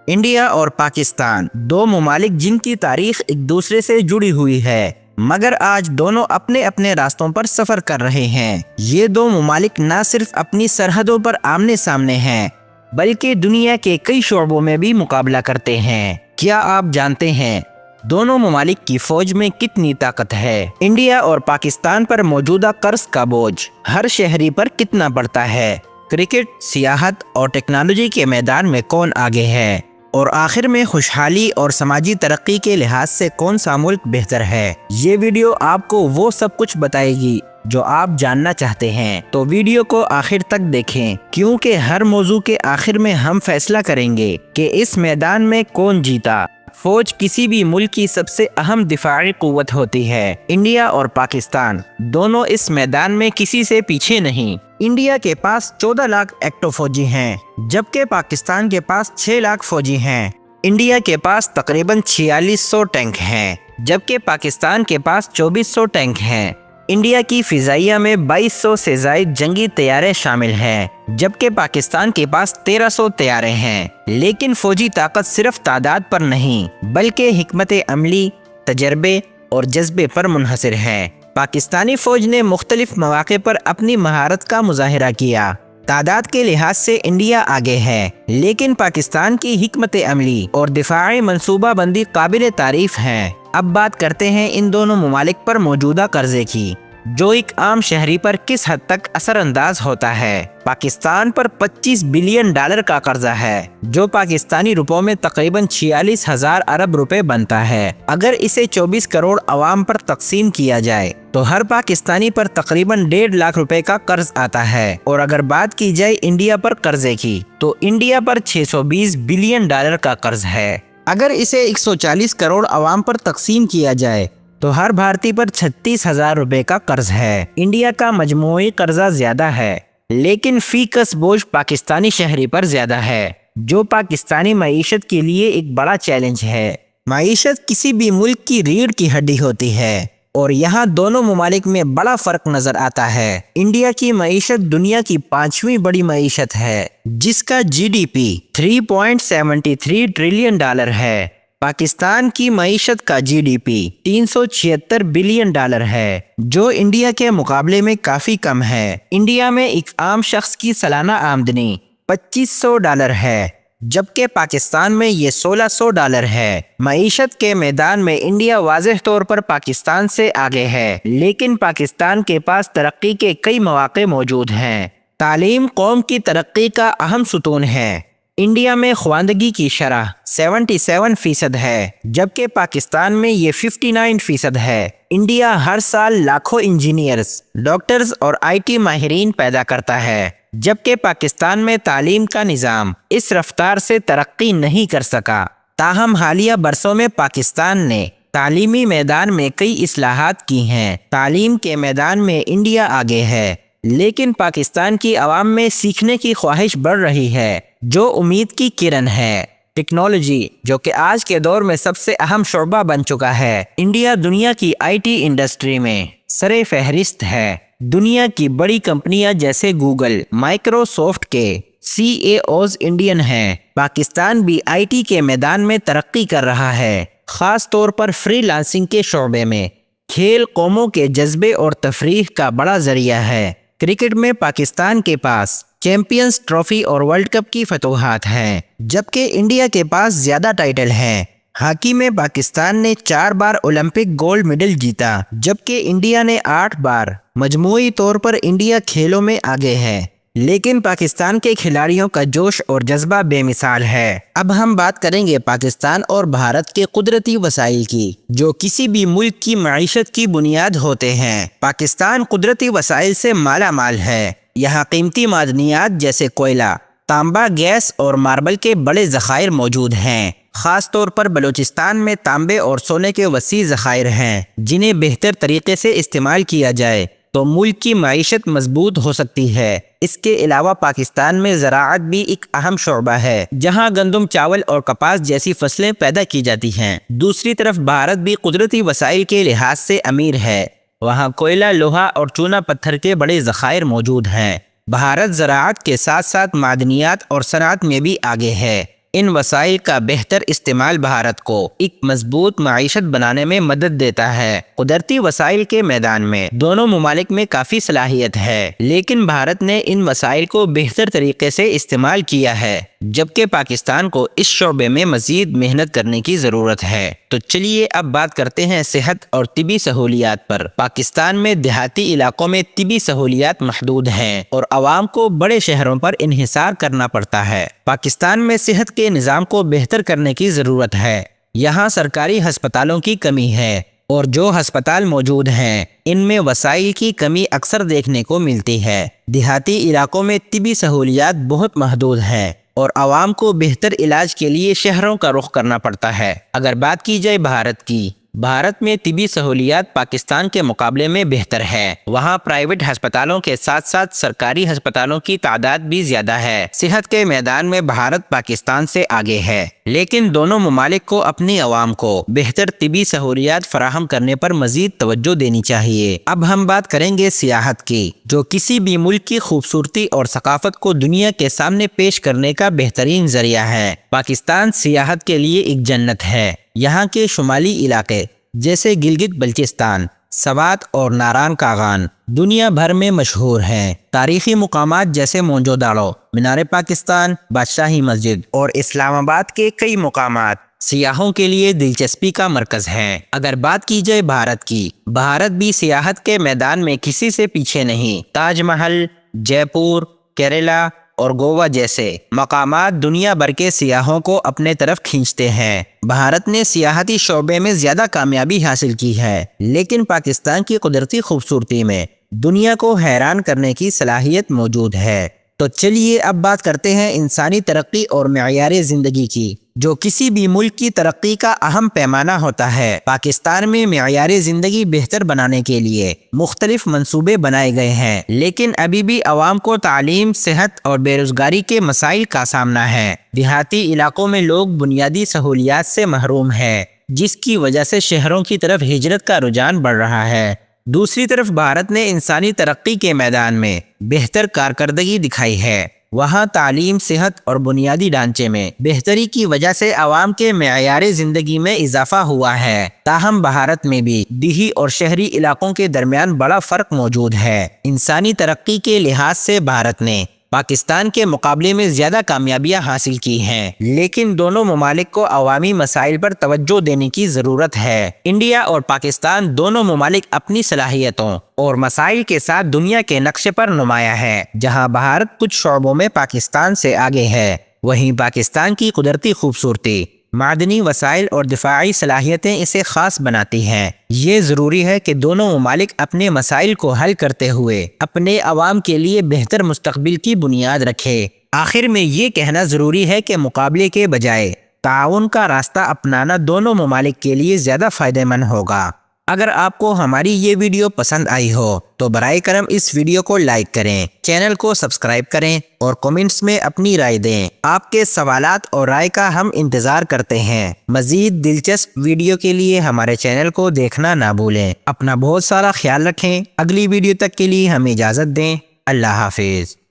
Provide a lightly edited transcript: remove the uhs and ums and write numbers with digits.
India اور پاکستان دو ممالک جن کی تاریخ ایک دوسرے سے جڑی ہوئی ہے، مگر آج دونوں اپنے اپنے راستوں پر سفر کر رہے ہیں۔ یہ دو ممالک نہ صرف اپنی سرحدوں پر آمنے سامنے ہیں بلکہ دنیا کے کئی شعبوں میں بھی مقابلہ کرتے ہیں۔ کیا آپ جانتے ہیں دونوں ممالک کی فوج میں کتنی طاقت ہے؟ انڈیا اور پاکستان پر موجودہ قرض کا بوجھ ہر شہری پر کتنا پڑتا ہے؟ کرکٹ، سیاحت اور ٹیکنالوجی کے میدان میں کون آگے ہے؟ اور آخر میں خوشحالی اور سماجی ترقی کے لحاظ سے کون سا ملک بہتر ہے؟ یہ ویڈیو آپ کو وہ سب کچھ بتائے گی جو آپ جاننا چاہتے ہیں، تو ویڈیو کو آخر تک دیکھیں، کیونکہ ہر موضوع کے آخر میں ہم فیصلہ کریں گے کہ اس میدان میں کون جیتا۔ فوج کسی بھی ملک کی سب سے اہم دفاعی قوت ہوتی ہے۔ انڈیا اور پاکستان دونوں اس میدان میں کسی سے پیچھے نہیں۔ انڈیا کے پاس 14 لاکھ ایکٹو فوجی ہیں، جبکہ پاکستان کے پاس 6 لاکھ فوجی ہیں۔ انڈیا کے پاس تقریباً 4600 ٹینک ہیں، جبکہ پاکستان کے پاس 2400 ٹینک ہیں۔ انڈیا کی فضائیہ میں 2200 سے زائد جنگی طیارے شامل ہیں، جبکہ پاکستان کے پاس 1300 طیارے ہیں۔ لیکن فوجی طاقت صرف تعداد پر نہیں بلکہ حکمت عملی، تجربے اور جذبے پر منحصر ہے۔ پاکستانی فوج نے مختلف مواقع پر اپنی مہارت کا مظاہرہ کیا۔ تعداد کے لحاظ سے انڈیا آگے ہے، لیکن پاکستان کی حکمت عملی اور دفاعی منصوبہ بندی قابل تعریف ہیں۔ اب بات کرتے ہیں ان دونوں ممالک پر موجودہ قرضے کی، جو ایک عام شہری پر کس حد تک اثر انداز ہوتا ہے۔ پاکستان پر $25 بلین کا قرضہ ہے، جو پاکستانی روپوں میں تقریباً 46,000 ارب روپے بنتا ہے۔ اگر اسے 24 کروڑ عوام پر تقسیم کیا جائے تو ہر پاکستانی پر تقریباً 1.5 لاکھ روپے کا قرض آتا ہے۔ اور اگر بات کی جائے انڈیا پر قرضے کی تو انڈیا پر $620 بلین کا قرض ہے۔ اگر اسے 140 کروڑ عوام پر تقسیم کیا جائے تو ہر بھارتی پر 36,000 روپے کا قرض ہے۔ انڈیا کا مجموعی قرضہ زیادہ ہے، لیکن فی کس بوجھ پاکستانی شہری پر زیادہ ہے، جو پاکستانی معیشت کے لیے ایک بڑا چیلنج ہے۔ معیشت کسی بھی ملک کی ریڑھ کی ہڈی ہوتی ہے، اور یہاں دونوں ممالک میں بڑا فرق نظر آتا ہے۔ انڈیا کی معیشت دنیا کی 5ویں بڑی معیشت ہے، جس کا GDP $3.73 ٹریلین ہے۔ پاکستان کی معیشت کا GDP $376 بلین ہے، جو انڈیا کے مقابلے میں کافی کم ہے۔ انڈیا میں ایک عام شخص کی سالانہ آمدنی $2500 ہے، جبکہ پاکستان میں یہ $1600 ہے۔ معیشت کے میدان میں انڈیا واضح طور پر پاکستان سے آگے ہے، لیکن پاکستان کے پاس ترقی کے کئی مواقع موجود ہیں۔ تعلیم قوم کی ترقی کا اہم ستون ہے۔ انڈیا میں خواندگی کی شرح 77% ہے، جبکہ پاکستان میں یہ 59% ہے۔ انڈیا ہر سال لاکھوں انجینئرز، ڈاکٹرز اور IT ماہرین پیدا کرتا ہے، جبکہ پاکستان میں تعلیم کا نظام اس رفتار سے ترقی نہیں کر سکا۔ تاہم حالیہ برسوں میں پاکستان نے تعلیمی میدان میں کئی اصلاحات کی ہیں۔ تعلیم کے میدان میں انڈیا آگے ہے، لیکن پاکستان کی عوام میں سیکھنے کی خواہش بڑھ رہی ہے، جو امید کی کرن ہے۔ ٹیکنالوجی، جو کہ آج کے دور میں سب سے اہم شعبہ بن چکا ہے، انڈیا دنیا کی IT انڈسٹری میں سر فہرست ہے۔ دنیا کی بڑی کمپنیاں جیسے گوگل، مائیکروسافٹ کے CEOs انڈین ہیں۔ پاکستان بھی IT کے میدان میں ترقی کر رہا ہے، خاص طور پر فری لانسنگ کے شعبے میں۔ کھیل قوموں کے جذبے اور تفریح کا بڑا ذریعہ ہے۔ کرکٹ میں پاکستان کے پاس چیمپئنز ٹرافی اور ورلڈ کپ کی فتوحات ہیں، جبکہ انڈیا کے پاس زیادہ ٹائٹل ہیں۔ ہاکی میں پاکستان نے 4 بار اولمپک گولڈ میڈل جیتا، جبکہ انڈیا نے 8 بار۔ مجموعی طور پر انڈیا کھیلوں میں آگے ہے، لیکن پاکستان کے کھلاڑیوں کا جوش اور جذبہ بے مثال ہے۔ اب ہم بات کریں گے پاکستان اور بھارت کے قدرتی وسائل کی، جو کسی بھی ملک کی معیشت کی بنیاد ہوتے ہیں۔ پاکستان قدرتی وسائل سے مالا مال ہے۔ یہاں قیمتی معدنیات جیسے کوئلہ، تانبا، گیس اور ماربل کے بڑے ذخائر موجود ہیں۔ خاص طور پر بلوچستان میں تانبے اور سونے کے وسیع ذخائر ہیں، جنہیں بہتر طریقے سے استعمال کیا جائے تو ملک کی معیشت مضبوط ہو سکتی ہے۔ اس کے علاوہ پاکستان میں زراعت بھی ایک اہم شعبہ ہے، جہاں گندم، چاول اور کپاس جیسی فصلیں پیدا کی جاتی ہیں۔ دوسری طرف بھارت بھی قدرتی وسائل کے لحاظ سے امیر ہے۔ وہاں کوئلہ، لوہا اور چونا پتھر کے بڑے ذخائر موجود ہیں۔ بھارت زراعت کے ساتھ ساتھ معدنیات اور صنعت میں بھی آگے ہے۔ ان وسائل کا بہتر استعمال بھارت کو ایک مضبوط معیشت بنانے میں مدد دیتا ہے۔ قدرتی وسائل کے میدان میں دونوں ممالک میں کافی صلاحیت ہے، لیکن بھارت نے ان وسائل کو بہتر طریقے سے استعمال کیا ہے، جبکہ پاکستان کو اس شعبے میں مزید محنت کرنے کی ضرورت ہے۔ تو چلیے اب بات کرتے ہیں صحت اور طبی سہولیات پر۔ پاکستان میں دیہاتی علاقوں میں طبی سہولیات محدود ہیں اور عوام کو بڑے شہروں پر انحصار کرنا پڑتا ہے۔ پاکستان میں صحت کے نظام کو بہتر کرنے کی ضرورت ہے۔ یہاں سرکاری ہسپتالوں کی کمی ہے اور جو ہسپتال موجود ہیں ان میں وسائل کی کمی اکثر دیکھنے کو ملتی ہے۔ دیہاتی علاقوں میں طبی سہولیات بہت محدود ہیں اور عوام کو بہتر علاج کے لیے شہروں کا رخ کرنا پڑتا ہے۔ اگر بات کی جائے بھارت میں طبی سہولیات پاکستان کے مقابلے میں بہتر ہے۔ وہاں پرائیویٹ ہسپتالوں کے ساتھ ساتھ سرکاری ہسپتالوں کی تعداد بھی زیادہ ہے۔ صحت کے میدان میں بھارت پاکستان سے آگے ہے، لیکن دونوں ممالک کو اپنی عوام کو بہتر طبی سہولیات فراہم کرنے پر مزید توجہ دینی چاہیے۔ اب ہم بات کریں گے سیاحت کی، جو کسی بھی ملک کی خوبصورتی اور ثقافت کو دنیا کے سامنے پیش کرنے کا بہترین ذریعہ ہے۔ پاکستان سیاحت کے لیے ایک جنت ہے۔ یہاں کے شمالی علاقے جیسے گلگت بلچستان، سوات اور ناران کاغان دنیا بھر میں مشہور ہیں۔ تاریخی مقامات جیسے موہنجو داڑو، مینار پاکستان، بادشاہی مسجد اور اسلام آباد کے کئی مقامات سیاحوں کے لیے دلچسپی کا مرکز ہیں۔ اگر بات کی جائے بھارت بھی سیاحت کے میدان میں کسی سے پیچھے نہیں۔ تاج محل، جے پور، کیرلا اور گوا جیسے مقامات دنیا بھر کے سیاحوں کو اپنے طرف کھینچتے ہیں۔ بھارت نے سیاحتی شعبے میں زیادہ کامیابی حاصل کی ہے، لیکن پاکستان کی قدرتی خوبصورتی میں دنیا کو حیران کرنے کی صلاحیت موجود ہے۔ تو چلیے اب بات کرتے ہیں انسانی ترقی اور معیار زندگی کی، جو کسی بھی ملک کی ترقی کا اہم پیمانہ ہوتا ہے۔ پاکستان میں معیار زندگی بہتر بنانے کے لیے مختلف منصوبے بنائے گئے ہیں، لیکن ابھی بھی عوام کو تعلیم، صحت اور بے روزگاری کے مسائل کا سامنا ہے۔ دیہاتی علاقوں میں لوگ بنیادی سہولیات سے محروم ہیں، جس کی وجہ سے شہروں کی طرف ہجرت کا رجحان بڑھ رہا ہے۔ دوسری طرف بھارت نے انسانی ترقی کے میدان میں بہتر کارکردگی دکھائی ہے۔ وہاں تعلیم، صحت اور بنیادی ڈھانچے میں بہتری کی وجہ سے عوام کے معیار زندگی میں اضافہ ہوا ہے۔ تاہم بھارت میں بھی دیہی اور شہری علاقوں کے درمیان بڑا فرق موجود ہے۔ انسانی ترقی کے لحاظ سے بھارت نے پاکستان کے مقابلے میں زیادہ کامیابیاں حاصل کی ہیں، لیکن دونوں ممالک کو عوامی مسائل پر توجہ دینے کی ضرورت ہے۔ انڈیا اور پاکستان دونوں ممالک اپنی صلاحیتوں اور مسائل کے ساتھ دنیا کے نقشے پر نمایاں ہے۔ جہاں بھارت کچھ شعبوں میں پاکستان سے آگے ہے، وہیں پاکستان کی قدرتی خوبصورتی، معدنی وسائل اور دفاعی صلاحیتیں اسے خاص بناتی ہیں۔ یہ ضروری ہے کہ دونوں ممالک اپنے مسائل کو حل کرتے ہوئے اپنے عوام کے لیے بہتر مستقبل کی بنیاد رکھے۔ آخر میں یہ کہنا ضروری ہے کہ مقابلے کے بجائے تعاون کا راستہ اپنانا دونوں ممالک کے لیے زیادہ فائدہ مند ہوگا۔ اگر آپ کو ہماری یہ ویڈیو پسند آئی ہو تو برائے کرم اس ویڈیو کو لائک کریں، چینل کو سبسکرائب کریں اور کمنٹس میں اپنی رائے دیں۔ آپ کے سوالات اور رائے کا ہم انتظار کرتے ہیں۔ مزید دلچسپ ویڈیو کے لیے ہمارے چینل کو دیکھنا نہ بھولیں۔ اپنا بہت سارا خیال رکھیں۔ اگلی ویڈیو تک کے لیے ہمیں اجازت دیں۔ اللہ حافظ۔